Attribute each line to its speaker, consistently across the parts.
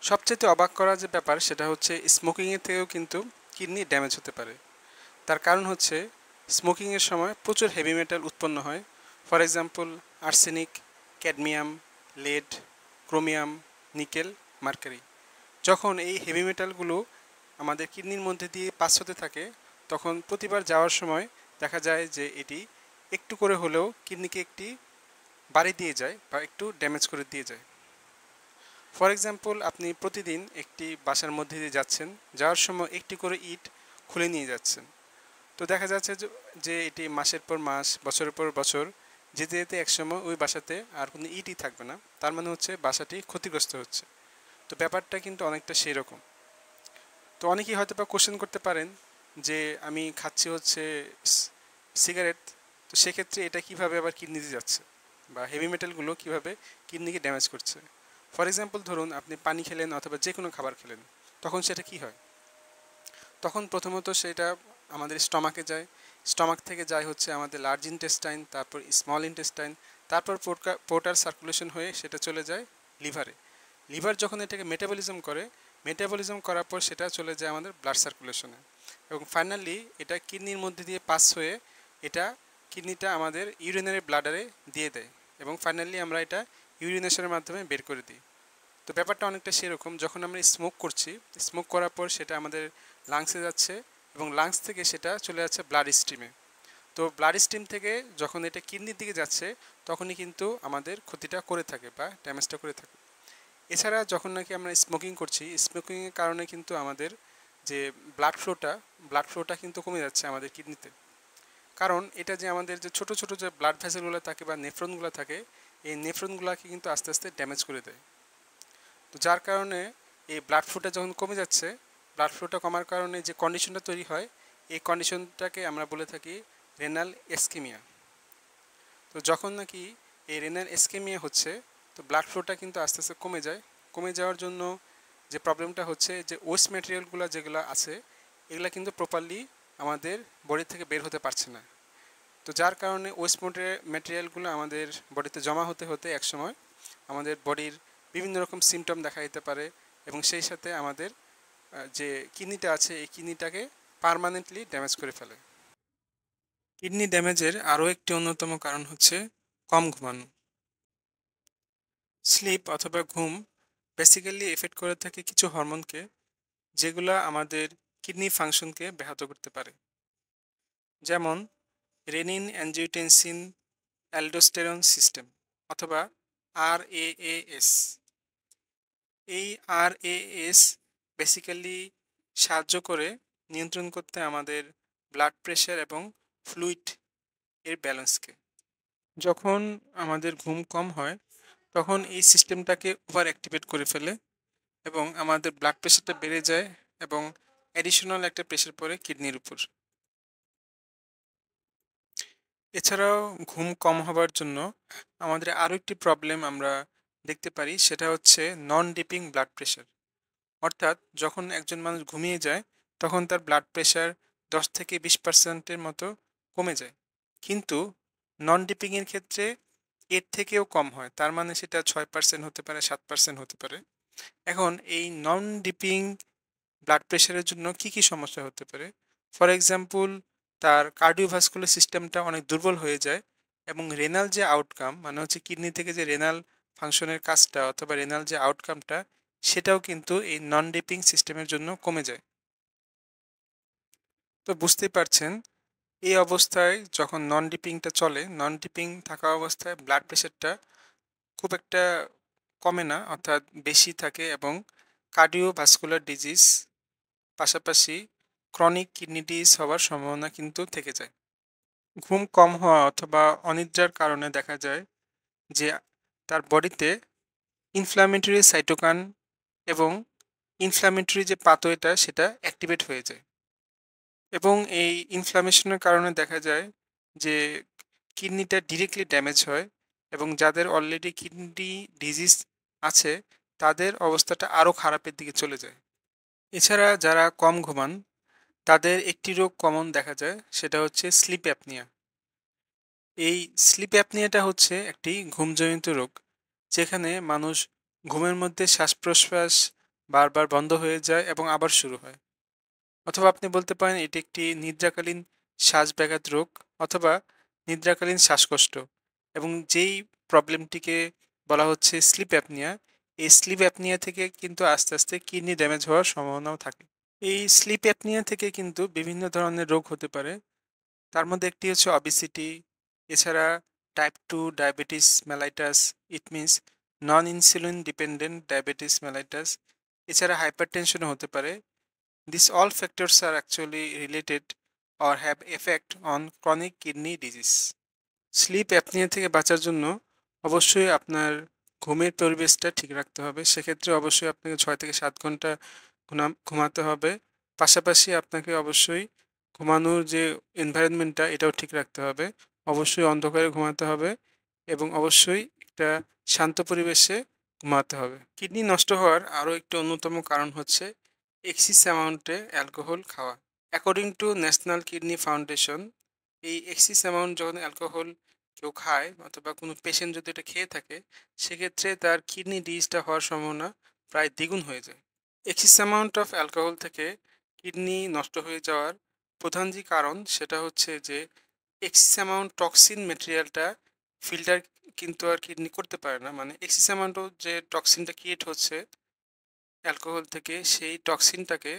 Speaker 1: সবচেয়ে অবাক করা যে ব্যাপার সেটা হচ্ছে স্মোকিংয়ের থেকেও কিন্তু কিডনি ড্যামেজ হতে পারে। তার কারণ হচ্ছে স্মোকিংয়ের সময় প্রচুর হেভি মেটাল উৎপন্ন হয়। For example arsenic, cadmium, lead, chromium, nickel, mercury. যখন এই হেভি মেটালগুলো আমাদের কিডনির মধ্যে দিয়ে পাস হতে থাকে তখন প্রতিবার যাওয়ার সময় দেখা যায় যে এটি একটু করে হলেও কিডনিকে একটি বাড়ি দিয়ে যায় বা একটু ড্যামেজ করে দিয়ে যায়। ফর এক্সাম্পল আপনি প্রতিদিন একটি বাসার মধ্যে দিয়ে যাচ্ছেন, যাওয়ার সময় একটি করে ইট খুলে নিয়ে যাচ্ছেন। তো দেখা যাচ্ছে যে এটি মাসের পর মাস, বছরের পর বছর যেতে যেতে একসময় ওই বাসাতে আর কোনো ইটই থাকবে না। তার মানে হচ্ছে বাসাটি ক্ষতিগ্রস্ত হচ্ছে। তো ব্যাপারটা কিন্তু অনেকটা সেই রকম। তো অনেকেই হয়তো বা কোশ্চেন করতে পারেন যে আমি খাচ্ছি হচ্ছে সিগারেট, তো সেক্ষেত্রে এটা কিভাবে আবার কিডনিতে যাচ্ছে বা হেভি মেটালগুলো কিভাবে কিডনিকে ড্যামেজ করছে। ফর এক্সাম্পল ধরুন আপনি পানি খেলেন অথবা যে কোনো খাবার খেলেন, তখন সেটা কি হয়? তখন প্রথমত সেটা আমাদের স্টমাকে যায়, স্টমাক থেকে যায় হচ্ছে আমাদের লার্জ ইন্টেস্টাইন, তারপর স্মল ইন্টেস্টাইন, তারপর পোর্টাল সার্কুলেশন হয়ে সেটা চলে যায় লিভারে। লিভার যখন এটাকে মেটাবলিজম করে, মেটাবলিজম করার পর সেটা চলে যায় আমাদের ব্লাড সার্কুলেশনে, এবং ফাইনালি এটা কিডনির মধ্যে দিয়ে পাস হয়ে এটা কিডনিটা আমাদের ইউরিনারি ব্লাডারে দিয়ে দেয়, এবং ফাইনালি আমরা এটা ইউরিনেশনের মাধ্যমে বের করে দিই। তো ব্যাপারটা অনেকটা সেরকম, যখন আমরা স্মোক করছি, স্মোক করার পর সেটা আমাদের লাংসে যাচ্ছে এবং লাংস থেকে সেটা চলে যাচ্ছে ব্লাড স্ট্রিমে। তো ব্লাড স্ট্রিম থেকে যখন এটা কিডনির দিকে যাচ্ছে তখনই কিন্তু আমাদের ক্ষতিটা করে থাকে বা ড্যামেজটা করে থাকে। এছাড়া যখন নাকি আমরা স্মোকিং করছি, স্মোকিংয়ের কারণে কিন্তু আমাদের যে ব্লাড ফ্লোটা কিন্তু কমে যাচ্ছে আমাদের কিডনিতে। কারণ এটা যে আমাদের যে ছোট ছোট যে ব্লাড ভেসেলগুলো থাকে বা নেফ্রনগুলো থাকে, এই নেফ্রনগুলোকে কিন্তু আস্তে আস্তে ড্যামেজ করে দেয়। তো যার কারণে এই ব্লাড ফ্লোটা যখন কমে যাচ্ছে, ব্লাড ফ্লোটা কমার কারণে যে কন্ডিশনটা তৈরি হয়, এই কন্ডিশনটাকে আমরা বলে থাকি রেনাল এসকেমিয়া। তো যখন নাকি এই রেনাল এসকেমিয়া হচ্ছে, তো ব্লাড ফ্লোটা কিন্তু আস্তে আস্তে কমে যায়। কমে যাওয়ার জন্য যে প্রবলেমটা হচ্ছে যে ওয়েস্ট ম্যাটেরিয়ালগুলো যেগুলো আছে এগুলো কিন্তু প্রপারলি আমাদের বডি থেকে বের হতে পারছে না। তো যার কারণে ওয়েস্ট ম্যাটেরিয়ালগুলো আমাদের বডিতে জমা হতে হতে একসময় আমাদের বডির বিভিন্ন রকম সিমটম দেখা দিতে পারে, এবং সেই সাথে আমাদের যে কিডনিটা আছে এই কিডনিটাকে পার্মানেন্টলি ড্যামেজ করে ফেলে। কিডনি ড্যামেজের আরও একটি অন্যতম কারণ হচ্ছে কম ঘুমানো। স্লিপ অথবা ঘুম বেসিক্যালি এফেক্ট করে থাকে কিছু হরমোনকে, যেগুলো আমাদের কিডনি ফাংশনকে ব্যাহত করতে পারে। যেমন রেনিন অ্যাঞ্জিওটেনসিন অ্যালডোস্টেরন সিস্টেম অথবা RAAS। এই RAS বেসিক্যালি সাহায্য করে নিয়ন্ত্রণ করতে আমাদের ব্লাড প্রেশার এবং ফ্লুইড এর ব্যালেন্সকে। যখন আমাদের ঘুম কম হয় তখন এই সিস্টেমটাকে ওভার অ্যাক্টিভেট করে ফেলে এবং আমাদের ব্লাড প্রেশারটা বেড়ে যায়, এবং অ্যাডিশনাল একটা প্রেশার পড়ে কিডনির উপর। এছাড়াও ঘুম কম হবার জন্য আমাদের আরও একটি প্রবলেম আমরা দেখতে পারি, সেটা হচ্ছে নন ডিপিং ব্লাড প্রেশার। অর্থাৎ যখন একজন মানুষ ঘুমিয়ে যায় তখন তার ব্লাড প্রেশার 10 থেকে 20% মতো কমে যায়, কিন্তু নন ডিপিংয়ের ক্ষেত্রে এর থেকেও কম হয়। তার মানে সেটা 6% হতে পারে, 7% হতে পারে। এখন এই নন ডিপিং ব্লাড প্রেশারের জন্য কি কি সমস্যা হতে পারে? ফর এক্সাম্পল তার কার্ডিওভাস্কুলার সিস্টেমটা অনেক দুর্বল হয়ে যায়, এবং রেনাল যে আউটকাম মানে হচ্ছে কিডনি থেকে যে রেনাল ফাংশনের কাজটা অথবা রেনাল যে আউটকামটা, সেটাও কিন্তু এই নন ডিপিং সিস্টেমের জন্য কমে যায়। তো বুঝতেই পারছেন, এই অবস্থায় যখন নন ডিপিংটা চলে, নন ডিপিং থাকা অবস্থায় ব্লাড প্রেশারটা খুব একটা কমে না, অর্থাৎ বেশি থাকে, এবং কার্ডিওভাস্কুলার ডিজিজ পাশাপাশি ক্রনিক কিডনি ডিজিজ হওয়ার সম্ভাবনা কিন্তু থেকে যায়। ঘুম কম হওয়া অথবা অনিদ্রার কারণে দেখা যায় যে তার বডিতে ইনফ্ল্যামেটরি সাইটোকান এবং ইনফ্ল্যামেটরি যে পাথওয়েটা সেটা অ্যাক্টিভেট হয়ে যায়, এবং এই ইনফ্ল্যামেশনের কারণে দেখা যায় যে কিডনিটা ডিরেক্টলি ড্যামেজ হয়, এবং যাদের অলরেডি কিডনি ডিজিজ আছে তাদের অবস্থাটা আরও খারাপের দিকে চলে যায়। এছাড়া যারা কম ঘুমান তাদের একটি রোগ কমন দেখা যায়, সেটা হচ্ছে স্লিপ অ্যাপনিয়া। এই স্লিপ অ্যাপনিয়াটা হচ্ছে একটি ঘুমজনিত রোগ, যেখানে মানুষ ঘুমের মধ্যে শ্বাস প্রশ্বাস বারবার বন্ধ হয়ে যায় এবং আবার শুরু হয়। অথবা আপনি বলতে পারেন এটি একটি নিদ্রাকালীন শ্বাসব্যাঘাত রোগ অথবা নিদ্রাকালীন শ্বাসকষ্ট, এবং যেই প্রবলেমটিকে বলা হচ্ছে স্লিপ অ্যাপনিয়া, এই স্লিপ অ্যাপনিয়া থেকে কিন্তু আস্তে আস্তে কিডনি ড্যামেজ হওয়ার সম্ভাবনাও থাকে। এই স্লিপ অ্যাপনিয়া থেকে কিন্তু বিভিন্ন ধরনের রোগ হতে পারে। তার মধ্যে একটি হচ্ছে অবিসিটি, এছাড়া type 2 diabetes mellitus, it means non insulin dependent diabetes mellitus, এছাড়া হাইপারটেনশনও হতে পারে। These all factors are actually related or have effect on chronic kidney disease. Sleep apnoea থেকে বাঁচার জন্য অবশ্যই আপনার ঘুমের পরিবেশটা ঠিক রাখতে হবে। সেক্ষেত্রে অবশ্যই আপনাকে 6 থেকে 7 ঘন্টা ঘুমাতে হবে। পাশাপাশি আপনাকে অবশ্যই ঘুমানোর যে এনভায়রনমেন্টটা এটাও ঠিক রাখতে হবে। অবশ্যই অন্ধকারে ঘুমাতে হবে এবং অবশ্যই একটা শান্ত পরিবেশে ঘুমাতে হবে। কিডনি নষ্ট হওয়ার আরও একটি অন্যতম কারণ হচ্ছে এক্সিস অ্যামাউন্টে অ্যালকোহল খাওয়া। According to national kidney foundation, এই এক্সিস অ্যামাউন্ট যখন অ্যালকোহল কেউ খায় অথবা কোনো পেশেন্ট যদি এটা খেয়ে থাকে, সেক্ষেত্রে তার কিডনি ডিজিজটা হওয়ার সম্ভাবনা প্রায় দ্বিগুণ হয়ে যায়। এক্সিস অ্যামাউন্ট অফ অ্যালকোহল থেকে কিডনি নষ্ট হয়ে যাওয়ার প্রধান যে কারণ সেটা হচ্ছে যে এক্সিস অ্যামাউন্ট টক্সিন ম্যাটেরিয়ালটা ফিল্টার কিন্তু আর কিডনি করতে পারে না। মানে এক্সিস অ্যামাউন্টও যে টক্সিনটা ক্রিয়েট হচ্ছে অ্যালকোহল থেকে, সেই টক্সিনটাকে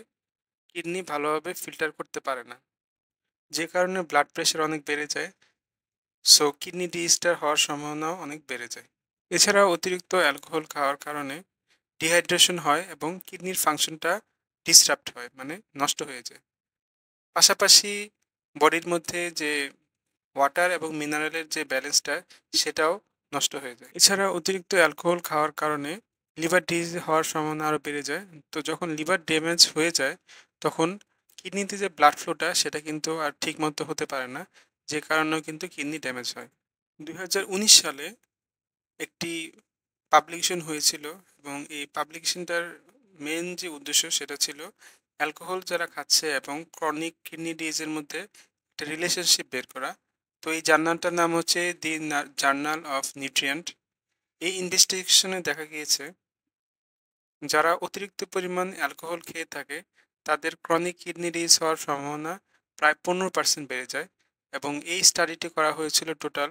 Speaker 1: কিডনি ভালোভাবে ফিল্টার করতে পারে না, যে কারণে ব্লাড প্রেশার অনেক বেড়ে যায়। সো কিডনি ডিজিজটার হওয়ার সম্ভাবনাও অনেক বেড়ে যায়। এছাড়াও অতিরিক্ত অ্যালকোহল খাওয়ার কারণে ডিহাইড্রেশন হয় এবং কিডনির ফাংশনটা ডিসরাপ্ট হয়, মানে নষ্ট হয়ে যায়। পাশাপাশি বডির মধ্যে যে ওয়াটার এবং মিনারেলের যে ব্যালেন্সটা সেটাও নষ্ট হয়ে যায়। এছাড়া অতিরিক্ত অ্যালকোহল খাওয়ার কারণে লিভার ডিজিজ হওয়ার সম্ভাবনা আরও বেড়ে যায়। তো যখন লিভার ড্যামেজ হয়ে যায় তখন কিডনিতে যে ব্লাড ফ্লোটা সেটা কিন্তু আর ঠিক মতো হতে পারে না, যে কারণেও কিন্তু কিডনি ড্যামেজ হয়। 2019 সালে একটি পাবলিকেশন হয়েছিল এবং এই পাবলিকেশনটার মেন যে উদ্দেশ্য সেটা ছিল অ্যালকোহল যারা খাচ্ছে এবং ক্রনিক কিডনি ডিজিজের মধ্যে একটা রিলেশনশিপ বের করা। তো এই জার্নালটার নাম হচ্ছে দি জার্নাল অফ নিউট্রিয়েন্ট। এই ইনভেস্টিগেশনে দেখা গিয়েছে যারা অতিরিক্ত পরিমাণ অ্যালকোহল খেয়ে থাকে তাদের ক্রনিক কিডনি ডিজিজ হওয়ার সম্ভাবনা প্রায় 15% বেড়ে যায়, এবং এই স্টাডিটি করা হয়েছিল টোটাল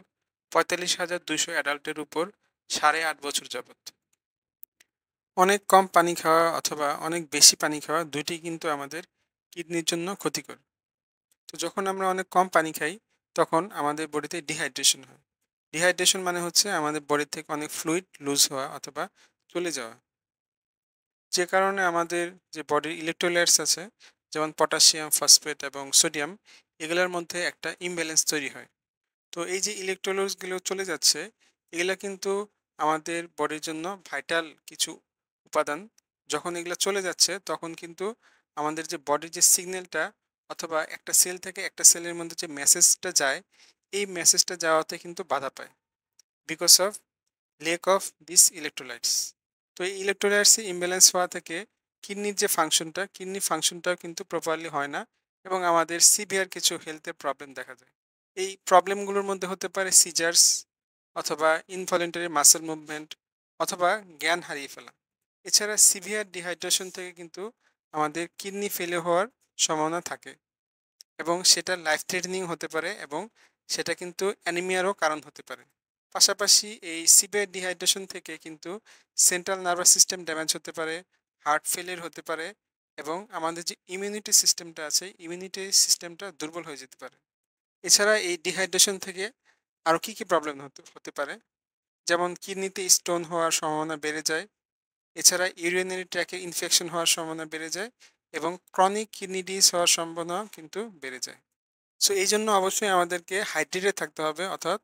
Speaker 1: 45,200 অ্যাডাল্টের উপর 8.5 বছর যাবত। অনেক কম পানি খাওয়া অথবা অনেক বেশি পানি খাওয়া দুইটি কিন্তু আমাদের কিডনির জন্য ক্ষতিকর। তো যখন আমরা অনেক কম পানি খাই তখন আমাদের বডিতে ডিহাইড্রেশন হয়। ডিহাইড্রেশন মানে হচ্ছে আমাদের বডি থেকে অনেক ফ্লুইড লুজ হওয়া অথবা চলে যাওয়া, যে কারণে আমাদের যে বডির ইলেকট্রোলাইটস আছে যেমন পটাশিয়াম, ফসফেট এবং সোডিয়াম, এগুলোর মধ্যে একটা ইমব্যালেন্স তৈরি হয়। তো এই যে ইলেকট্রোলাইটসগুলো চলে যাচ্ছে, এগুলা কিন্তু আমাদের বডির জন্য ভাইটাল কিছু উপাদান। যখন এগুলো চলে যাচ্ছে তখন কিন্তু আমাদের যে বডির যে সিগন্যালটা অথবা একটা সেল থেকে একটা সেলের মধ্যে যে মেসেজটা যায়, এই মেসেজটা যাওয়াতে কিন্তু বাধা পায় because of lake of this electrolytes. তো এই ইলেকট্রোলাইটসে ইমব্যালেন্স হওয়া থেকে কিডনির যে ফাংশনটা, কিডনি ফাংশনটাও কিন্তু প্রপারলি হয় না এবং আমাদের সিভিয়ার কিছু হেলথের প্রবলেম দেখা যায়। এই প্রবলেমগুলোর মধ্যে হতে পারে সিজার্স অথবা ইনভলিন্টারি মাসেল মুভমেন্ট অথবা জ্ঞান হারিয়ে ফেলা। এছাড়া সিভিয়ার ডিহাইড্রেশন থেকে কিন্তু আমাদের কিডনি ফেলে হওয়ার সম্ভাবনা থাকে এবং সেটা লাইফ থ্রেটেনিং হতে পারে এবং সেটা কিন্তু অ্যানিমিয়ারও কারণ হতে পারে। পাশাপাশি এই সিভিয়ার ডিহাইড্রেশন থেকে কিন্তু সেন্ট্রাল নার্ভাস সিস্টেম ড্যামেজ হতে পারে, হার্ট ফেলিয়ার হতে পারে এবং আমাদের যে ইমিউনিটি সিস্টেমটা আছে ইমিউনিটি সিস্টেমটা দুর্বল হয়ে যেতে পারে। এছাড়া এই ডিহাইড্রেশন থেকে আরও কী কী প্রবলেম হতে হতে পারে, যেমন কিডনিতে স্টোন হওয়ার সম্ভাবনা বেড়ে যায়, এছাড়া ইউরিনারি ট্র্যাকে ইনফেকশন হওয়ার সম্ভাবনা বেড়ে যায় এবং ক্রনিক কিডনি ডিজিজ হওয়ার সম্ভাবনা কিন্তু বেড়ে যায়। সো এই জন্য অবশ্যই আমাদেরকে হাইড্রেটেড থাকতে হবে, অর্থাৎ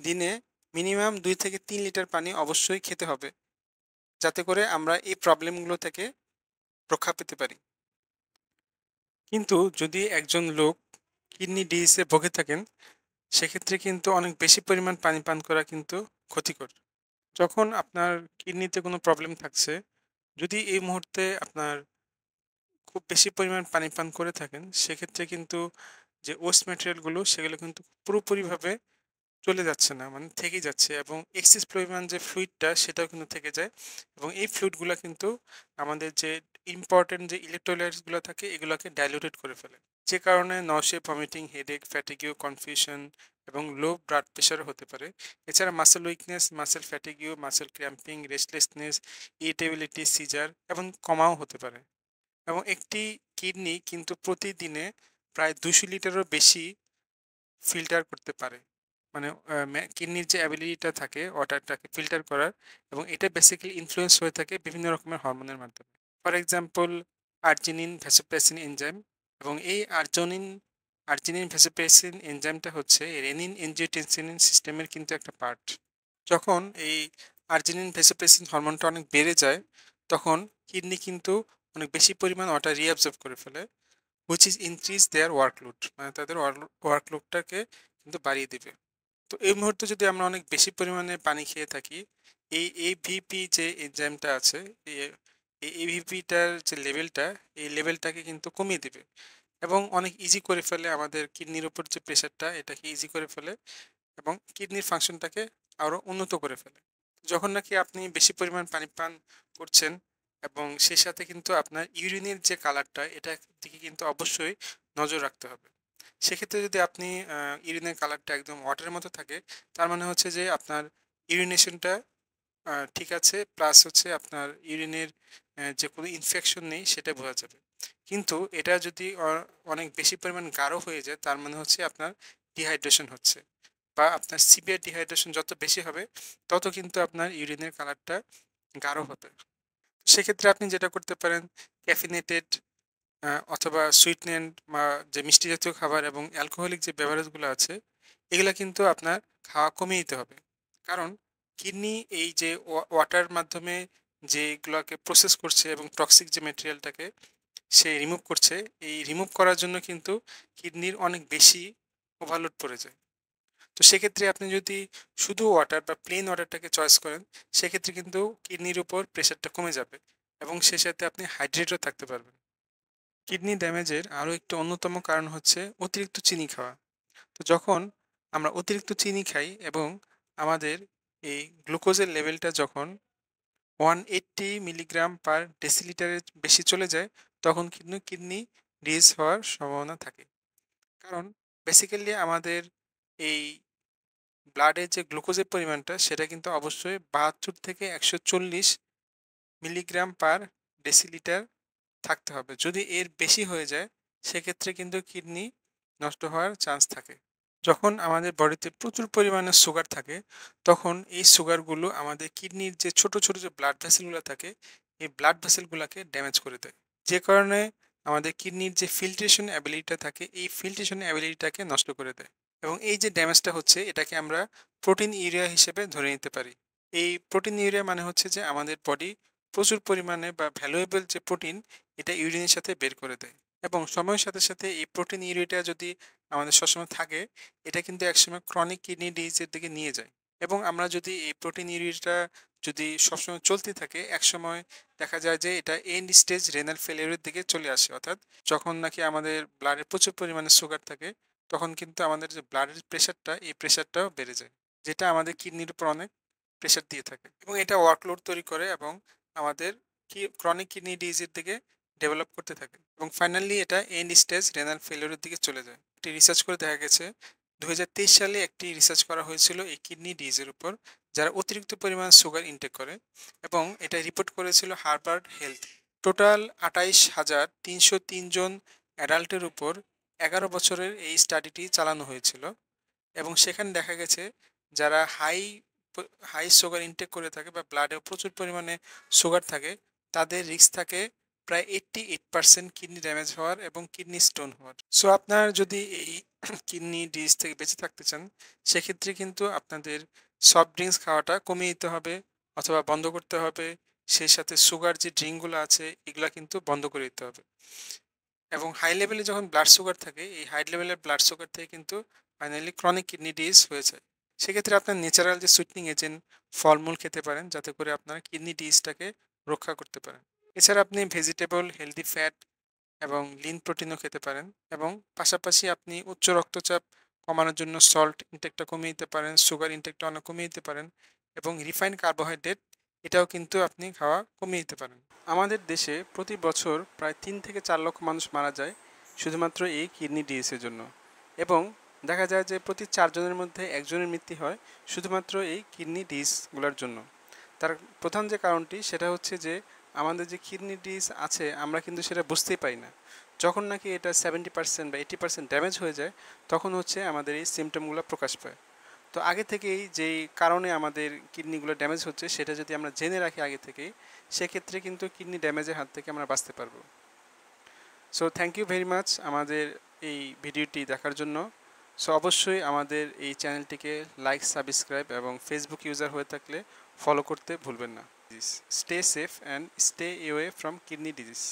Speaker 1: দিনে মিনিমাম 2 থেকে 3 লিটার পানি অবশ্যই খেতে হবে, যাতে করে আমরা এই প্রবলেমগুলো থেকে রক্ষা পেতে পারি। কিন্তু যদি একজন লোক কিডনি ডিজিজে ভুগে থাকেন সেক্ষেত্রে কিন্তু অনেক বেশি পরিমাণ পানি পান করা কিন্তু ক্ষতিকর। যখন আপনার কিডনিতে কোনো প্রবলেম থাকছে, যদি এই মুহূর্তে আপনার খুব বেশি পরিমাণ পানি পান করে থাকেন সেক্ষেত্রে কিন্তু যে ওয়েস্ট ম্যাটেরিয়ালগুলো সেগুলো কিন্তু পুরোপুরিভাবে চলে যাচ্ছে না, মানে থেকেই যাচ্ছে, এবং এক্সেস পরিমাণ যে ফ্লুইডটা সেটাও কিন্তু থেকে যায়, এবং এই ফ্লুইডগুলো কিন্তু আমাদের যে ইম্পর্টেন্ট যে ইলেকট্রোলাইটসগুলো থাকে এগুলোকে ডাইলিউটেড করে ফেলে, যে কারণে nausea, vomiting, headache, fatigue, confusion এবং লো ব্লাড প্রেশারও হতে পারে। এছাড়া muscle weakness, muscle fatigue, muscle cramping, restlessness, irritability, seizure এবং কমাও হতে পারে। এবং একটি কিডনি কিন্তু প্রতিদিনে প্রায় 200 লিটারও বেশি ফিল্টার করতে পারে, মানে কিডনির যে অ্যাবিলিটিটা থাকে ওয়াটারটাকে ফিল্টার করার, এবং এটা বেসিক্যালি ইনফ্লুয়েন্স হয়ে থাকে বিভিন্ন রকমের হরমোনের মাধ্যমে। For example arginine vasopressin enzyme, এবং এই আর্জিনিন ভ্যাসোপ্রেসিন এনজাইমটা হচ্ছে রেনিন এনজিওটেনসিন সিস্টেমের কিন্তু একটা পার্ট। যখন এই আর্জিনিন ভ্যাসোপ্রেসিন হরমোনটা অনেক বেড়ে যায়, তখন কিডনি কিন্তু অনেক বেশি পরিমাণ ওয়াটার রিঅ্যাবজর্ব করে ফেলে, which is increase their workload, মানে তাদের ওয়ার্কলোডটাকে কিন্তু বাড়িয়ে দিবে। তো এই মুহূর্তে যদি আমরা অনেক বেশি পরিমাণে পানি খেয়ে থাকি, এই এভিপি যে এনজাইমটা আছে, এই এভিপিটার যে লেভেলটা, এই লেভেলটাকে কিন্তু কমিয়ে দিবে, এবং অনেক ইজি করে ফেলে আমাদের কিডনির উপর যে প্রেশারটা এটাকে ইজি করে ফেলে, এবং কিডনির ফাংশনটাকে আরও উন্নত করে ফেলে। যখন নাকি আপনি বেশি পরিমাণ পানি পান করছেন, এবং সেই সাথে কিন্তু আপনার ইউরিনের যে কালারটা এটা দিকে কিন্তু অবশ্যই নজর রাখতে হবে। সেক্ষেত্রে যদি আপনি ইউরিনের কালারটা একদম ওয়াটারের মতো থাকে, তার মানে হচ্ছে যে আপনার ইউরিনেশনটা ঠিক আছে, প্লাস হচ্ছে আপনার ইউরিনের যে কোনো ইনফেকশন নেই সেটা বোঝা যাবে। কিন্তু এটা যদি অনেক বেশি পরিমাণ গাঢ় হয়ে যায়, তার মানে হচ্ছে আপনার ডিহাইড্রেশন হচ্ছে, বা আপনার সিভিয়ার ডিহাইড্রেশন যত বেশি হবে তত কিন্তু আপনার ইউরিনের কালারটা গাঢ় হবে। সেক্ষেত্রে আপনি যেটা করতে পারেন, ক্যাফিনেটেড অথবা সুইটনেন্ড বা যে মিষ্টি জাতীয় খাবার এবং অ্যালকোহলিক যে বেভারেজগুলো আছে এগুলা কিন্তু আপনার খাওয়া কমিয়ে দিতে হবে। কারণ কিডনি এই যে ওয়াটার মাধ্যমে যেগুলোকে প্রসেস করছে এবং টক্সিক যে ম্যাটেরিয়ালটাকে সে রিমুভ করছে, এই রিমুভ করার জন্য কিন্তু কিডনির অনেক বেশি ওভারলোড পড়ে যায়। তো সেক্ষেত্রে আপনি যদি শুধু ওয়াটার বা প্লেন ওয়াটারটাকে চয়েস করেন, সেক্ষেত্রে কিন্তু কিডনির উপর প্রেশারটা কমে যাবে, এবং সে সাথে আপনি হাইড্রেটও থাকতে পারবেন। কিডনি ড্যামেজের আরও একটি অন্যতম কারণ হচ্ছে অতিরিক্ত চিনি খাওয়া। তো যখন আমরা অতিরিক্ত চিনি খাই এবং আমাদের এই গ্লুকোজের লেভেলটা যখন 180 মিলিগ্রাম পার ডেসিলিটারের বেশি চলে যায়, তখন কিন্তু কিডনি ডিজ হওয়ার সম্ভাবনা থাকে। কারণ বেসিক্যালি আমাদের এই ব্লাডের যে গ্লুকোজের পরিমাণটা সেটা কিন্তু অবশ্যই 72 থেকে 140 মিলিগ্রাম পার ডেসিলিটার থাকতে হবে। যদি এর বেশি হয়ে যায় সেক্ষেত্রে কিন্তু কিডনি নষ্ট হওয়ার চান্স থাকে। যখন আমাদের বডিতে প্রচুর পরিমাণে সুগার থাকে, তখন এই সুগারগুলো আমাদের কিডনির যে ছোট ছোট যে ব্লাড ভেসেলগুলো থাকে এই ব্লাড ভেসেলগুলোকে ড্যামেজ করে দেয়, যে কারণে আমাদের কিডনির যে ফিল্ট্রেশন অ্যাবিলিটিটা থাকে এই ফিল্ট্রেশন অ্যাবিলিটিটাকে নষ্ট করে দেয়, এবং এই যে ড্যামেজটা হচ্ছে এটাকে আমরা প্রোটিন ইউরিয়া হিসেবে ধরে নিতে পারি। এই প্রোটিন ইউরিয়া মানে হচ্ছে যে আমাদের বডি প্রচুর পরিমাণে বা ভ্যালুয়েবল যে প্রোটিন এটা ইউরিনের সাথে বের করে দেয়, এবং সময়ের সাথে সাথে এই প্রোটিন ইউরিয়াটা যদি আমাদের সবসময় থাকে, এটা কিন্তু একসময় ক্রনিক কিডনি ডিজিজের দিকে নিয়ে যায়। এবং আমরা যদি এই প্রোটিন ইউরিয়াটা যদি সবসময় চলতে থাকে, একসময় দেখা যায় যে এটা এন্ড স্টেজ রেনাল ফেলিয়ারের দিকে চলে আসে, অর্থাৎ যখন নাকি আমাদের ব্লাডে প্রচুর পরিমাণে সুগার থাকে তখন কিন্তু আমাদের যে ব্লাডের প্রেশারটা এই প্রেশারটাও বেড়ে যায়, যেটা আমাদের কিডনির উপর অনেক প্রেশার দিয়ে থাকে, এবং এটা ওয়ার্কলোড তৈরি করে এবং আমাদের ক্রনিক কিডনি ডিজিজের দিকে ডেভেলপ করতে থাকে, এবং ফাইনালি এটা এন্ড স্টেজ রেনাল ফেলিওরের দিকে চলে যায়। একটি রিসার্চ করে দেখা গেছে 2023 সালে একটি রিসার্চ করা হয়েছিল এই কিডনি ডিজিজের উপর, যারা অতিরিক্ত পরিমাণ সুগার ইনটেক করে, এবং এটা রিপোর্ট করেছিল হার্ভার্ড হেলথ। টোটাল 28,303 জন অ্যাডাল্টের উপর 11 বছরের এই স্টাডিটি চালানো হয়েছিল, এবং সেখানে দেখা গেছে যারা হাই সুগার ইনটেক করে থাকে বা ব্লাডে প্রচুর পরিমাণে সুগার থাকে, তাদের রিস্ক থাকে প্রায় 88% কিডনি ড্যামেজ হওয়ার এবং কিডনি স্টোন হওয়ার। সো আপনার যদি এই কিডনি ডিজিজ থেকে বেঁচে থাকতে চান, সেক্ষেত্রে কিন্তু আপনাদের সফট ড্রিঙ্কস খাওয়াটা কমিয়ে দিতে হবে অথবা বন্ধ করতে হবে। সেই সাথে সুগার যে ড্রিঙ্কগুলো আছে এগুলা কিন্তু বন্ধ করে দিতে হবে, এবং হাই লেভেলে যখন ব্লাড সুগার থাকে এই হাই লেভেলের ব্লাড সুগার থেকে কিন্তু ফাইনালি ক্রনিক কিডনি ডিজিজ হয়ে যায়। সেক্ষেত্রে আপনার ন্যাচারাল যে সুইটনিং এজেন্ট ফলমূল খেতে পারেন, যাতে করে আপনার কিডনি ডিজিজটাকে রক্ষা করতে পারেন। এছাড়া আপনি ভেজিটেবল, হেলদি ফ্যাট এবং লিন প্রোটিনও খেতে পারেন, এবং পাশাপাশি আপনি উচ্চ রক্তচাপ কমানোর জন্য সল্ট ইনটেকটা কমিয়ে দিতে পারেন, সুগার ইনটেকটা অনেক কমিয়ে দিতে পারেন এবং রিফাইন্ড কার্বোহাইড্রেট এটাও কিন্তু আপনি খাওয়া কমিয়ে দিতে পারেন। আমাদের দেশে প্রতি বছর প্রায় 3 থেকে 4 লক্ষ মানুষ মারা যায় শুধুমাত্র এই কিডনি ডিজিজের জন্য, এবং দেখা যায় যে প্রতি 4 জনের মধ্যে 1 জনের মৃত্যু হয় শুধুমাত্র এই কিডনি ডিজিজগুলোর জন্য। তার প্রধান যে কারণটি সেটা হচ্ছে যে আমাদের যে কিডনি ডিজিজ আছে আমরা কিন্তু সেটা বুঝতেই পারি না। যখন নাকি এটা 70% বা 80% ড্যামেজ হয়ে যায় তখন হচ্ছে আমাদের এই সিমটমগুলো প্রকাশ পায়। তো আগে থেকেই যেই কারণে আমাদের কিডনিগুলো ড্যামেজ হচ্ছে সেটা যদি আমরা জেনে রাখি আগে থেকেই, সেক্ষেত্রে কিন্তু কিডনি ড্যামেজের হাত থেকে আমরা বাঁচতে পারবো। So thank you very much আমাদের এই ভিডিওটি দেখার জন্য। সো অবশ্যই আমাদের এই চ্যানেলটিকে লাইক, সাবস্ক্রাইব এবং ফেসবুক ইউজার হয়ে থাকলে ফলো করতে ভুলবেন না। Stay safe and stay away from kidney disease.